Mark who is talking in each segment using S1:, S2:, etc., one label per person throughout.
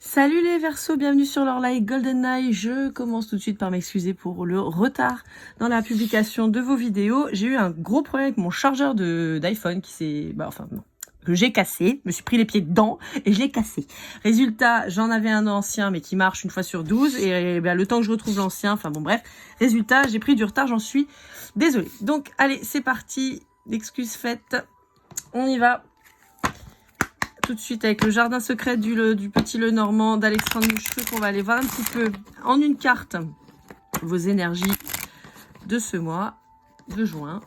S1: Salut les Verseaux, bienvenue sur leur live GoldenEye. Je commence tout de suite par m'excuser pour le retard dans la publication de vos vidéos. J'ai eu un gros problème avec mon chargeur d'iPhone qui s'est... non, que j'ai cassé. Je me suis pris les pieds dedans et je l'ai cassé. Résultat, j'en avais un ancien mais qui marche une fois sur 12 et le temps que je retrouve l'ancien, bref. Résultat, j'ai pris du retard, j'en suis désolée. Donc allez, c'est parti. L'excuse faite. On y va. Tout de suite avec le jardin secret du petit Lenormand d'Alexandre Moucheux, qu'on va aller voir un petit peu en une carte vos énergies de ce mois de juin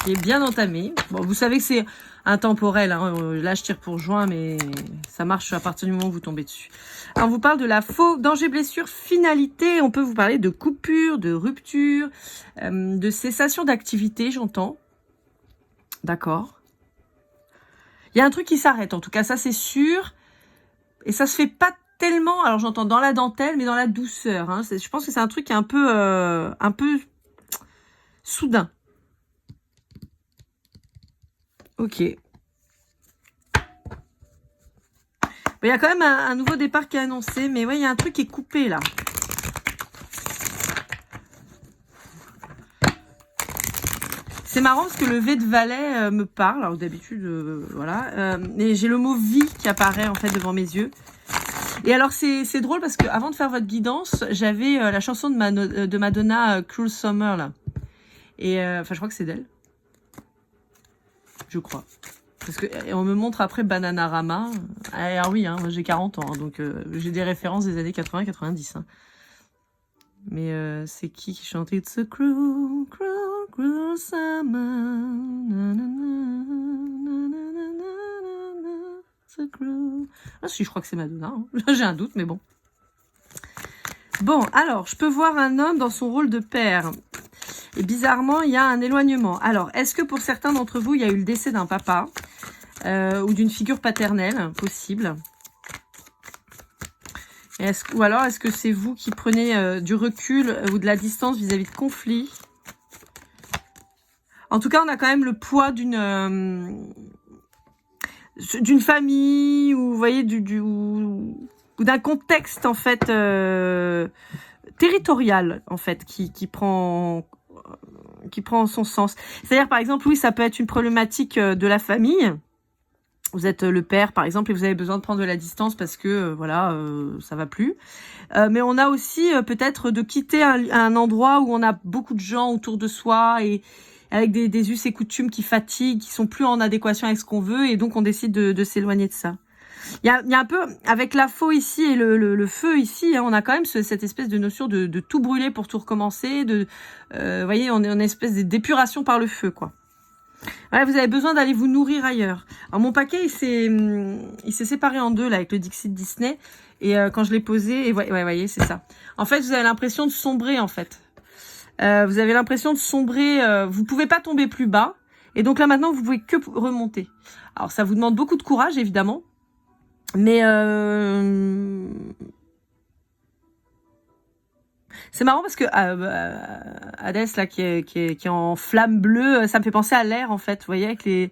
S1: qui est bien entamé. Bon, vous savez que c'est intemporel, hein. Là je tire pour juin mais ça marche à partir du moment où vous tombez dessus. Alors on vous parle de la faux, danger, blessure, finalité. On peut vous parler de coupure, de rupture, de cessation d'activité, j'entends. D'accord. Il y a un truc qui s'arrête, en tout cas, ça c'est sûr. Et ça se fait pas tellement, alors j'entends dans la dentelle, mais dans la douceur. Hein. Je pense que c'est un truc qui est un peu soudain. Ok. Il y a quand même un nouveau départ qui est annoncé, mais ouais, il y a un truc qui est coupé là. C'est marrant parce que le V de Valet me parle. Alors d'habitude, voilà. Et j'ai le mot vie qui apparaît en fait devant mes yeux. Et alors c'est drôle parce que avant de faire votre guidance, j'avais la chanson de Madonna, Cruel Summer là. Et je crois que c'est d'elle. Je crois. Parce que on me montre après Bananarama. Alors oui, hein, moi j'ai 40 ans, hein, donc j'ai des références des années 80-90. Hein. Mais c'est qui chantait It's a cruel, cruel, cruel summer. It's a cruel... Ah si, je crois que c'est Madonna. Hein. J'ai un doute, mais bon. Bon, alors, je peux voir un homme dans son rôle de père. Et bizarrement, il y a un éloignement. Alors, est-ce que pour certains d'entre vous, il y a eu le décès d'un papa ou d'une figure paternelle possible? Ou alors, est-ce que c'est vous qui prenez du recul ou de la distance vis-à-vis de conflits? En tout cas, on a quand même le poids d'une famille, ou vous voyez, ou d'un contexte, en fait, territorial, en fait, qui prend son sens. C'est-à-dire, par exemple, oui, ça peut être une problématique de la famille. Vous êtes le père, par exemple, et vous avez besoin de prendre de la distance parce que, voilà, ça va plus. Mais on a aussi peut-être de quitter un endroit où on a beaucoup de gens autour de soi et avec des us et coutumes qui fatiguent, qui sont plus en adéquation avec ce qu'on veut, et donc on décide de s'éloigner de ça. Il y a un peu, avec la faux ici et le feu ici, hein, on a quand même cette espèce de notion de tout brûler pour tout recommencer, vous voyez, on est en espèce de d'épuration par le feu, quoi. Ouais, vous avez besoin d'aller vous nourrir ailleurs. Alors mon paquet, il s'est séparé en deux là avec le Dixit Disney. Et quand je l'ai posé, et ouais, voyez, c'est ça. En fait, vous avez l'impression de sombrer, en fait. Vous avez l'impression de sombrer. Vous pouvez pas tomber plus bas. Et donc là maintenant, vous pouvez que remonter. Alors ça vous demande beaucoup de courage, évidemment. Mais c'est marrant parce que Hadès là qui est en flamme bleue, ça me fait penser à l'air en fait, vous voyez, avec les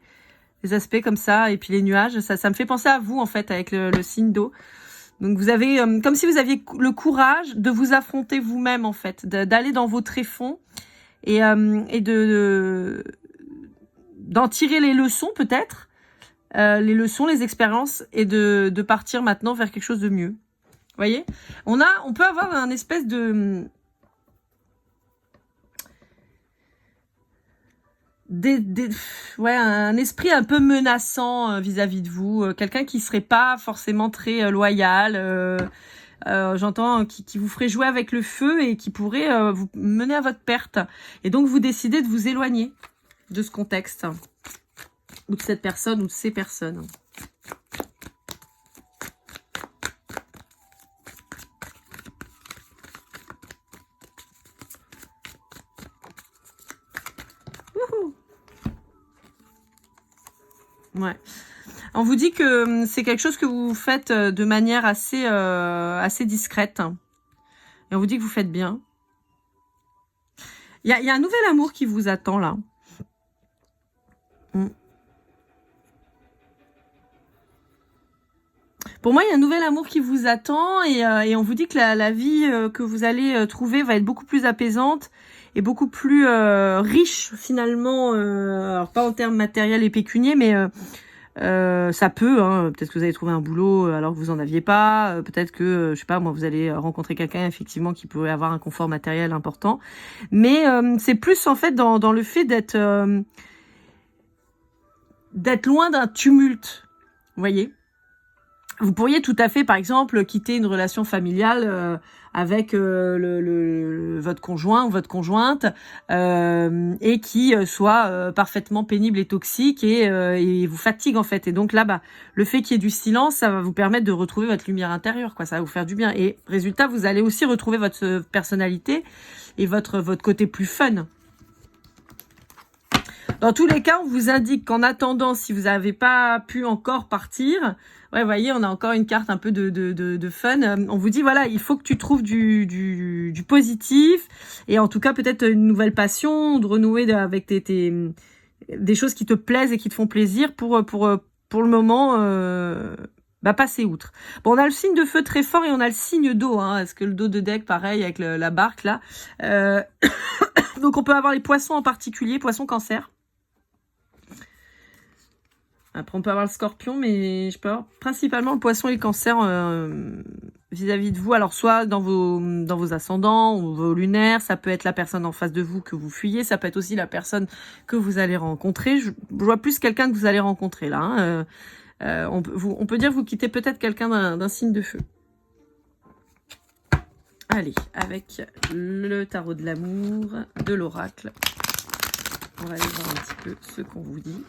S1: aspects comme ça et puis les nuages, ça me fait penser à vous en fait avec le signe d'eau. Donc vous avez comme si vous aviez le courage de vous affronter vous-même en fait, d'aller dans vos tréfonds et d'en tirer les leçons peut-être, les leçons, les expériences et de partir maintenant vers quelque chose de mieux. Vous voyez, on peut avoir un espèce de un esprit un peu menaçant vis-à-vis de vous, quelqu'un qui serait pas forcément très loyal, j'entends, qui vous ferait jouer avec le feu et qui pourrait vous mener à votre perte. Et donc vous décidez de vous éloigner de ce contexte, ou de cette personne, ou de ces personnes. Ouais. On vous dit que c'est quelque chose que vous faites de manière assez discrète. Et on vous dit que vous faites bien. Il y a un nouvel amour qui vous attend là. Pour moi, il y a un nouvel amour qui vous attend et on vous dit que la vie que vous allez trouver va être beaucoup plus apaisante et beaucoup plus riche finalement, alors pas en termes matériels et pécuniers, mais ça peut, hein, peut-être que vous allez trouver un boulot alors que vous en aviez pas, peut-être que, je sais pas, moi, vous allez rencontrer quelqu'un effectivement qui pourrait avoir un confort matériel important, mais c'est plus en fait dans le fait d'être loin d'un tumulte, vous voyez. Vous pourriez tout à fait, par exemple, quitter une relation familiale avec votre conjoint ou votre conjointe et qui soit parfaitement pénible et toxique et vous fatigue en fait. Et donc là, bah, le fait qu'il y ait du silence, ça va vous permettre de retrouver votre lumière intérieure, quoi. Ça va vous faire du bien. Et résultat, vous allez aussi retrouver votre personnalité et votre côté plus fun. Dans tous les cas, on vous indique qu'en attendant, si vous n'avez pas pu encore partir, ouais, vous voyez, on a encore une carte un peu de fun. On vous dit, voilà, il faut que tu trouves du positif et en tout cas peut-être une nouvelle passion, de renouer avec des choses qui te plaisent et qui te font plaisir pour le moment passer outre. Bon, on a le signe de feu très fort et on a le signe d'eau. Hein, parce que le dos de deck, pareil, avec la barque là. Donc on peut avoir les poissons en particulier, poissons cancer. Après, on peut avoir le scorpion, mais je peux avoir principalement le poisson et le cancer vis-à-vis de vous. Alors, soit dans vos ascendants ou vos lunaires, ça peut être la personne en face de vous que vous fuyez, ça peut être aussi la personne que vous allez rencontrer. Je vois plus quelqu'un que vous allez rencontrer, là. Hein. On peut dire que vous quittez peut-être quelqu'un d'un signe de feu. Allez, avec le tarot de l'amour, de l'oracle, on va aller voir un petit peu ce qu'on vous dit.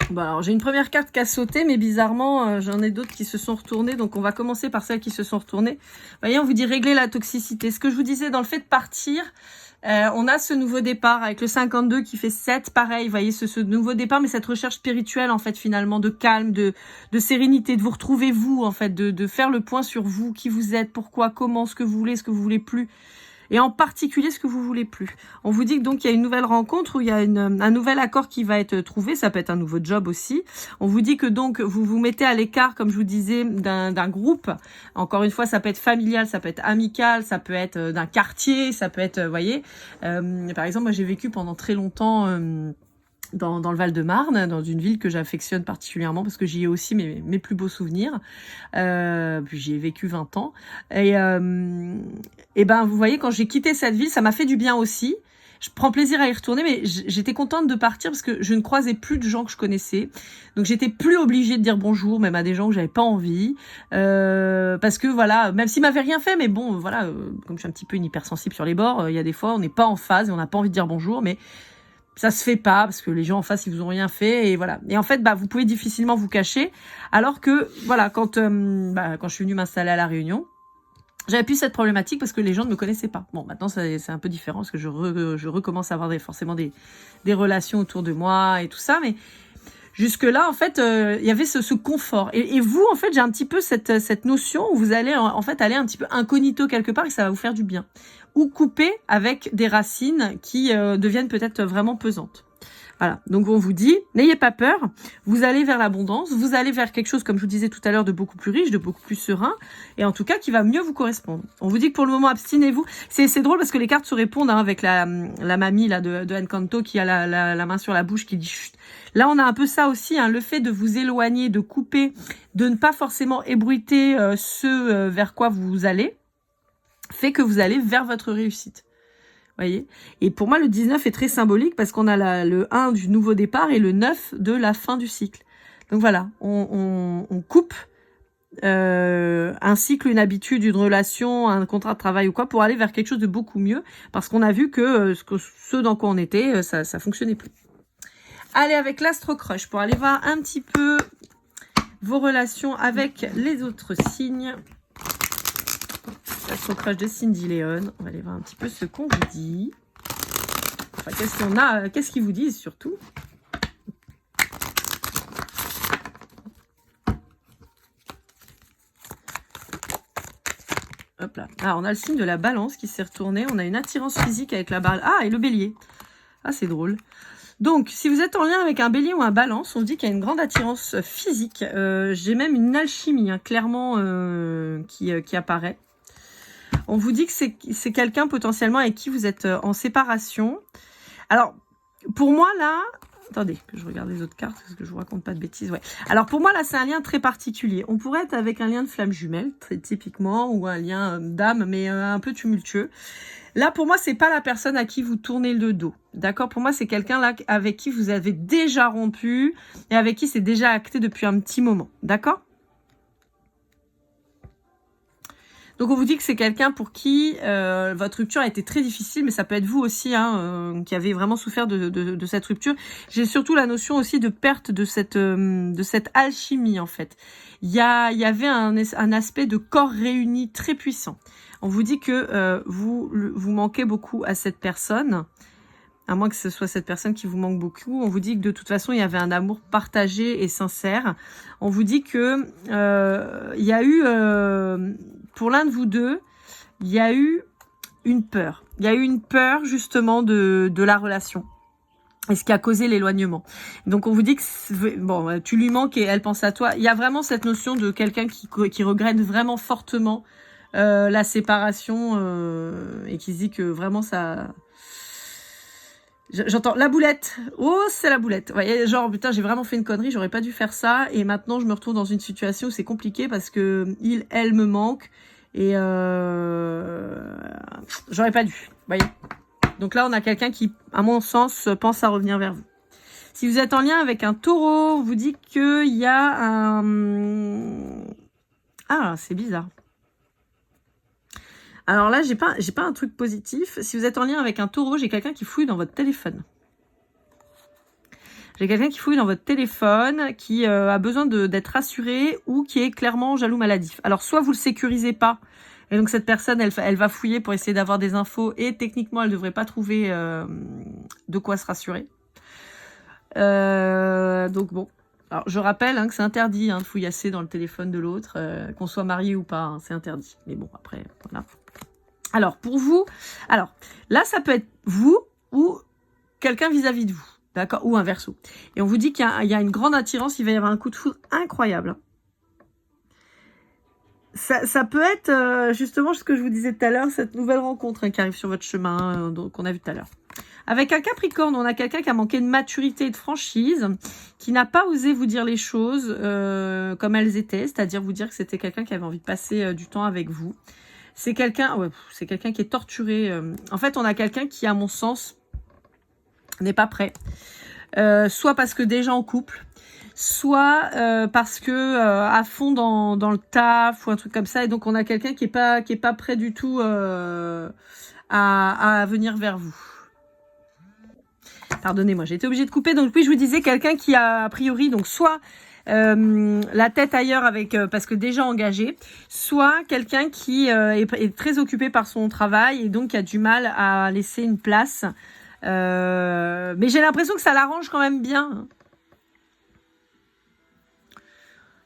S1: Bon, alors j'ai une première carte qui a sauté, mais bizarrement, j'en ai d'autres qui se sont retournées. Donc, on va commencer par celles qui se sont retournées. Vous voyez, on vous dit régler la toxicité. Ce que je vous disais, dans le fait de partir, on a ce nouveau départ avec le 52 qui fait 7. Pareil, vous voyez, ce nouveau départ, mais cette recherche spirituelle, en fait, finalement, de calme, de sérénité, de vous retrouver vous, en fait, de faire le point sur vous, qui vous êtes, pourquoi, comment, ce que vous voulez plus. Et en particulier ce que vous voulez plus. On vous dit que donc il y a une nouvelle rencontre où il y a un nouvel accord qui va être trouvé. Ça peut être un nouveau job aussi. On vous dit que donc vous vous mettez à l'écart, comme je vous disais, d'un groupe. Encore une fois, ça peut être familial, ça peut être amical, ça peut être d'un quartier, ça peut être, vous voyez. Par exemple, moi j'ai vécu pendant très longtemps dans le Val-de-Marne, dans une ville que j'affectionne particulièrement parce que j'y ai aussi mes plus beaux souvenirs. Puis j'y ai vécu 20 ans. Et ben vous voyez, quand j'ai quitté cette ville, ça m'a fait du bien aussi. Je prends plaisir à y retourner, mais j'étais contente de partir parce que je ne croisais plus de gens que je connaissais. Donc j'étais plus obligée de dire bonjour, même à des gens que j'avais pas envie. Parce que voilà, même s'ils m'avaient rien fait, mais bon, voilà, comme je suis un petit peu une hypersensible sur les bords, il y a des fois on n'est pas en phase et on n'a pas envie de dire bonjour, mais ça se fait pas parce que les gens en face ils vous ont rien fait et voilà. Et en fait vous pouvez difficilement vous cacher. Alors que voilà, quand je suis venue m'installer à La Réunion, j'avais plus cette problématique parce que les gens ne me connaissaient pas. Bon, maintenant c'est un peu différent parce que je recommence à avoir forcément des relations autour de moi et tout ça, mais jusque-là, en fait, il y avait ce confort. Et vous, en fait, j'ai un petit peu cette notion où vous allez en fait aller un petit peu incognito quelque part et ça va vous faire du bien. Ou couper avec des racines qui deviennent peut-être vraiment pesantes. Voilà, donc on vous dit, n'ayez pas peur, vous allez vers l'abondance, vous allez vers quelque chose, comme je vous disais tout à l'heure, de beaucoup plus riche, de beaucoup plus serein, et en tout cas qui va mieux vous correspondre. On vous dit que pour le moment, abstinez-vous. C'est drôle parce que les cartes se répondent hein, avec la mamie là de Encanto qui a la main sur la bouche qui dit chut. Là, on a un peu ça aussi, hein, le fait de vous éloigner, de couper, de ne pas forcément ébruiter ce vers quoi vous allez, fait que vous allez vers votre réussite. Voyez. Et pour moi, le 19 est très symbolique parce qu'on a le 1 du nouveau départ et le 9 de la fin du cycle. Donc voilà, on coupe un cycle, une habitude, une relation, un contrat de travail ou quoi pour aller vers quelque chose de beaucoup mieux parce qu'on a vu que ce dans quoi on était, ça fonctionnait plus. Allez, avec l'Astro Crush pour aller voir un petit peu vos relations avec les autres signes. L'Astro Crush de Cindy Léon. On va aller voir un petit peu ce qu'on vous dit. Enfin, qu'est-ce qu'on a, qu'est-ce qu'ils vous disent surtout? Hop là. Ah, on a le signe de la balance qui s'est retourné. On a une attirance physique avec la balance. Ah, et le bélier. Ah, c'est drôle. Donc, si vous êtes en lien avec un bélier ou un balance, on dit qu'il y a une grande attirance physique. J'ai même une alchimie, hein, clairement, qui apparaît. On vous dit que c'est quelqu'un potentiellement avec qui vous êtes en séparation. Alors, pour moi, là... Attendez, que je regarde les autres cartes, parce que je vous raconte pas de bêtises. Ouais. Alors, pour moi, là, c'est un lien très particulier. On pourrait être avec un lien de flamme jumelle, très typiquement, ou un lien d'âme, mais un peu tumultueux. Là, pour moi, c'est pas la personne à qui vous tournez le dos. D'accord? Pour moi, c'est quelqu'un là avec qui vous avez déjà rompu et avec qui c'est déjà acté depuis un petit moment. D'accord? Donc, on vous dit que c'est quelqu'un pour qui votre rupture a été très difficile, mais ça peut être vous aussi hein, qui avez vraiment souffert de cette rupture. J'ai surtout la notion aussi de perte de cette alchimie, en fait. Il y avait un aspect de corps réuni très puissant. On vous dit que vous manquez beaucoup à cette personne, à moins que ce soit cette personne qui vous manque beaucoup. On vous dit que de toute façon, il y avait un amour partagé et sincère. On vous dit que il y a eu, pour l'un de vous deux, il y a eu une peur. Il y a eu une peur justement de la relation. Et ce qui a causé l'éloignement. Donc on vous dit que bon, tu lui manques et elle pense à toi. Il y a vraiment cette notion de quelqu'un qui regrette vraiment fortement la séparation et qui se dit que vraiment ça... J'entends la boulette. Oh, c'est la boulette. Vous voyez, genre, putain, j'ai vraiment fait une connerie, j'aurais pas dû faire ça. Et maintenant, je me retrouve dans une situation où c'est compliqué parce que elle me manque. Et j'aurais pas dû. Vous voyez. Donc là, on a quelqu'un qui, à mon sens, pense à revenir vers vous. Si vous êtes en lien avec un taureau, vous dit qu'il y a un... Ah, c'est bizarre. Alors là, j'ai pas un truc positif. Si vous êtes en lien avec un taureau, j'ai quelqu'un qui fouille dans votre téléphone. J'ai quelqu'un qui fouille dans votre téléphone, qui a besoin d'être rassuré ou qui est clairement jaloux maladif. Alors, soit vous le sécurisez pas, et donc cette personne, elle va fouiller pour essayer d'avoir des infos, et techniquement, elle devrait pas trouver de quoi se rassurer. Donc bon. Alors, je rappelle que c'est interdit de fouillasser dans le téléphone de l'autre, qu'on soit marié ou pas, c'est interdit. Mais bon, après, voilà. Alors, pour vous, alors là, ça peut être vous ou quelqu'un vis-à-vis de vous, d'accord, ou inverso. Et on vous dit qu'il y a une grande attirance, il va y avoir un coup de foudre incroyable. Ça peut être justement ce que je vous disais tout à l'heure, cette nouvelle rencontre qui arrive sur votre chemin, qu'on a vu tout à l'heure. Avec un Capricorne, on a quelqu'un qui a manqué de maturité et de franchise, qui n'a pas osé vous dire les choses comme elles étaient, c'est-à-dire vous dire que c'était quelqu'un qui avait envie de passer du temps avec vous. C'est quelqu'un qui est torturé. En fait, on a quelqu'un qui, à mon sens, n'est pas prêt. Soit parce que déjà en couple, soit parce que à fond dans le taf ou un truc comme ça. Et donc, on a quelqu'un qui est pas prêt du tout à venir vers vous. Pardonnez-moi, j'ai été obligée de couper. Donc oui, je vous disais quelqu'un qui a priori, donc soit la tête ailleurs parce que déjà engagé, soit quelqu'un qui est très occupé par son travail et donc qui a du mal à laisser une place. Mais j'ai l'impression que ça l'arrange quand même bien.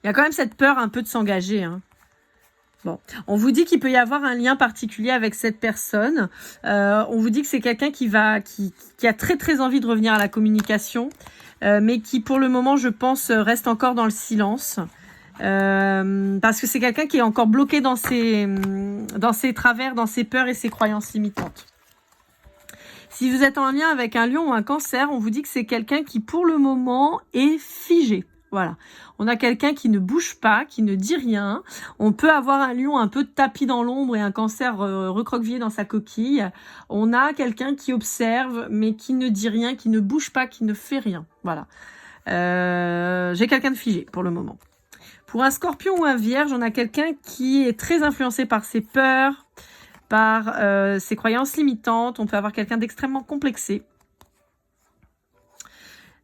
S1: Il y a quand même cette peur un peu de s'engager. Bon, on vous dit qu'il peut y avoir un lien particulier avec cette personne. On vous dit que c'est quelqu'un qui a très très envie de revenir à la communication, mais qui pour le moment, je pense, reste encore dans le silence. Parce que c'est quelqu'un qui est encore bloqué dans ses travers, dans ses peurs et ses croyances limitantes. Si vous êtes en lien avec un lion ou un cancer, on vous dit que c'est quelqu'un qui pour le moment est figé. Voilà, on a quelqu'un qui ne bouge pas, qui ne dit rien. On peut avoir un lion un peu tapis dans l'ombre et un cancer recroquevillé dans sa coquille. On a quelqu'un qui observe, mais qui ne dit rien, qui ne bouge pas, qui ne fait rien. Voilà. J'ai quelqu'un de figé pour le moment. Pour un scorpion ou un vierge, on a quelqu'un qui est très influencé par ses peurs, par ses croyances limitantes. On peut avoir quelqu'un d'extrêmement complexé.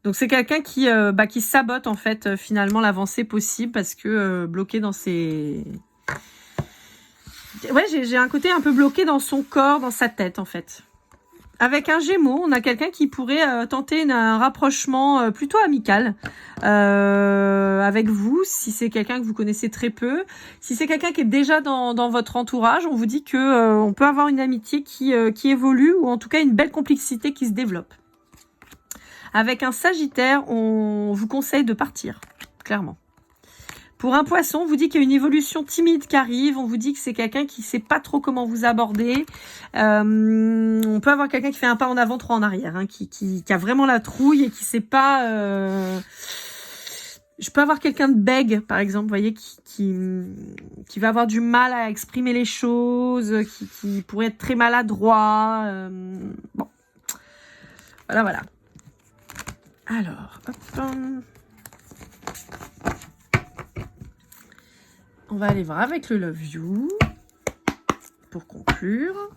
S1: Donc c'est quelqu'un qui sabote en fait finalement l'avancée possible parce que bloqué dans ses... Ouais, j'ai un côté un peu bloqué dans son corps, dans sa tête en fait. Avec un Gémeaux, on a quelqu'un qui pourrait tenter un rapprochement plutôt amical avec vous, si c'est quelqu'un que vous connaissez très peu. Si c'est quelqu'un qui est déjà dans votre entourage, on vous dit que on peut avoir une amitié qui évolue, ou en tout cas une belle complicité qui se développe. Avec un Sagittaire, on vous conseille de partir, clairement. Pour un Poisson, on vous dit qu'il y a une évolution timide qui arrive. On vous dit que c'est quelqu'un qui ne sait pas trop comment vous aborder. On peut avoir quelqu'un qui fait un pas en avant, trois en arrière, hein, qui a vraiment la trouille et qui ne sait pas... Je peux avoir quelqu'un de bègue, par exemple, vous voyez, qui va avoir du mal à exprimer les choses, qui pourrait être très maladroit. Bon, voilà. Alors, hop... On va aller voir avec le Love You pour conclure.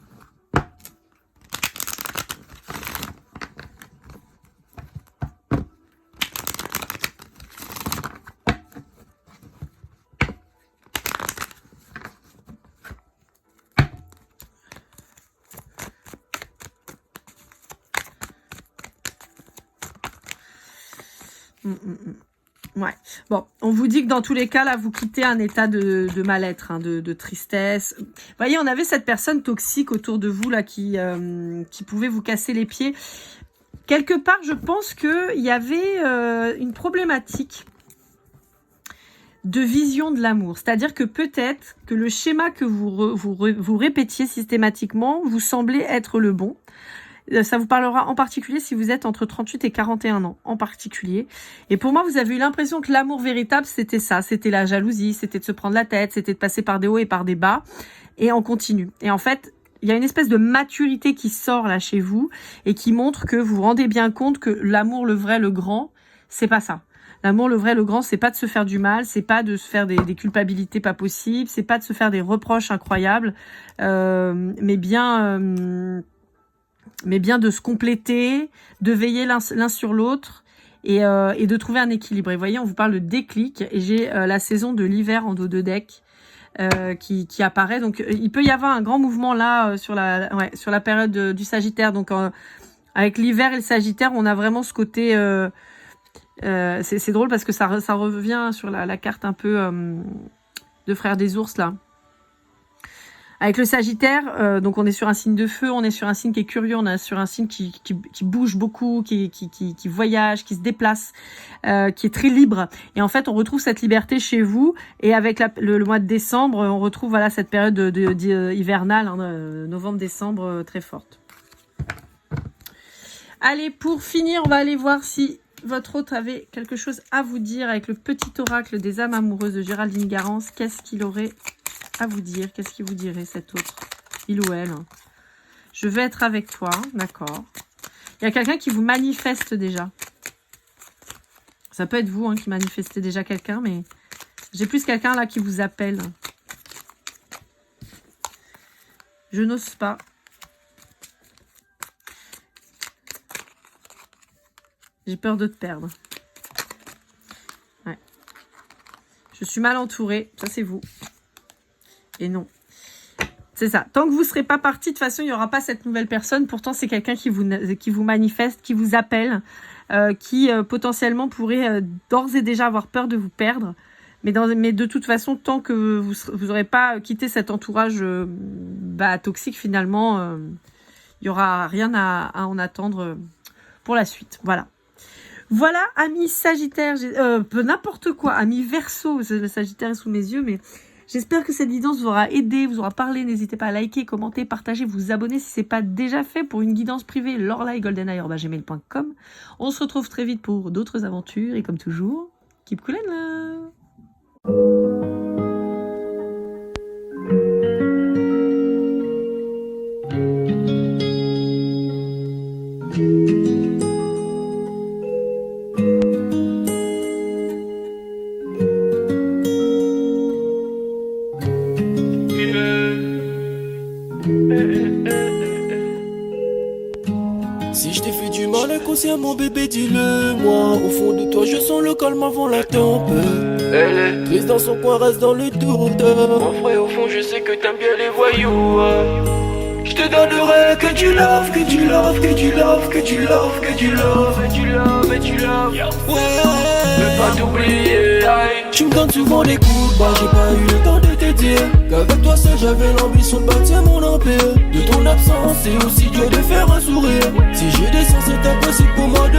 S1: Ouais. Bon, on vous dit que dans tous les cas, là, vous quittez un état de mal-être, hein, de tristesse. Vous voyez, on avait cette personne toxique autour de vous, là, qui pouvait vous casser les pieds. Quelque part, je pense qu'il y avait une problématique de vision de l'amour. C'est-à-dire que peut-être que le schéma que vous répétiez systématiquement vous semblait être le bon. Ça vous parlera en particulier si vous êtes entre 38 et 41 ans, en particulier. Et pour moi, vous avez eu l'impression que l'amour véritable, c'était ça. C'était la jalousie, c'était de se prendre la tête, c'était de passer par des hauts et par des bas. Et on continue. Et en fait, il y a une espèce de maturité qui sort là chez vous et qui montre que vous vous rendez bien compte que l'amour, le vrai, le grand, c'est pas ça. L'amour, le vrai, le grand, c'est pas de se faire du mal, c'est pas de se faire des culpabilités pas possibles, c'est pas de se faire des reproches incroyables, mais bien de se compléter, de veiller l'un sur l'autre et de trouver un équilibre. Et vous voyez, on vous parle de déclic et j'ai la saison de l'hiver en dos de deck qui apparaît. Donc, il peut y avoir un grand mouvement là sur la période du Sagittaire. Donc, avec l'hiver et le Sagittaire, on a vraiment ce côté... c'est drôle parce que ça revient sur la carte un peu de Frères des Ours là. Avec le Sagittaire, donc on est sur un signe de feu, on est sur un signe qui est curieux, on est sur un signe qui bouge beaucoup, qui voyage, qui se déplace, qui est très libre. Et en fait, on retrouve cette liberté chez vous. Et avec le mois de décembre, on retrouve voilà cette période hivernale, hein, novembre-décembre, très forte. Allez, pour finir, on va aller voir si votre hôte avait quelque chose à vous dire avec le petit oracle des âmes amoureuses de Géraldine Garance. Qu'est-ce qu'il aurait à vous dire? Qu'est-ce qu'il vous dirait cet autre? Il ou elle? Je vais être avec toi, d'accord. Il y a quelqu'un qui vous manifeste déjà. Ça peut être vous hein, qui manifestez déjà quelqu'un, mais j'ai plus quelqu'un là qui vous appelle. Je n'ose pas. J'ai peur de te perdre. Ouais. Je suis mal entourée. Ça, c'est vous. Et non. C'est ça. Tant que vous ne serez pas parti, de toute façon, il n'y aura pas cette nouvelle personne. Pourtant, c'est quelqu'un qui vous manifeste, qui vous appelle, qui potentiellement pourrait d'ores et déjà avoir peur de vous perdre. Mais de toute façon, tant que vous n'aurez pas quitté cet entourage toxique, finalement, il n'y aura rien à en attendre pour la suite. Voilà. Voilà, amis Sagittaire, n'importe quoi, amis Verseau, le Sagittaire est sous mes yeux, mais j'espère que cette guidance vous aura aidé, vous aura parlé. N'hésitez pas à liker, commenter, partager, vous abonner si ce n'est pas déjà fait pour une guidance privée, lorlaïgoldeneye@gmail.com. On se retrouve très vite pour d'autres aventures et comme toujours, keep cool and love.
S2: Si je t'ai fait du mal inconsciemment bébé dis-le moi. Au fond de toi je sens le calme avant la tempête. Triste dans son coin reste dans le doute. Mon frère au fond je sais que t'aimes bien les voyous. Je te donnerai que du love, que du love, que du love, que du love, que du love, et du love, et du love. Ouais, veux pas t'oublier. Tu me donnes souvent des coups de barre, j'ai pas eu le temps de te dire qu'avec toi seul j'avais l'ambition de bâtir mon empire. De ton absence, c'est aussi dur de faire un sourire. Si je descends, c'est impossible pour moi de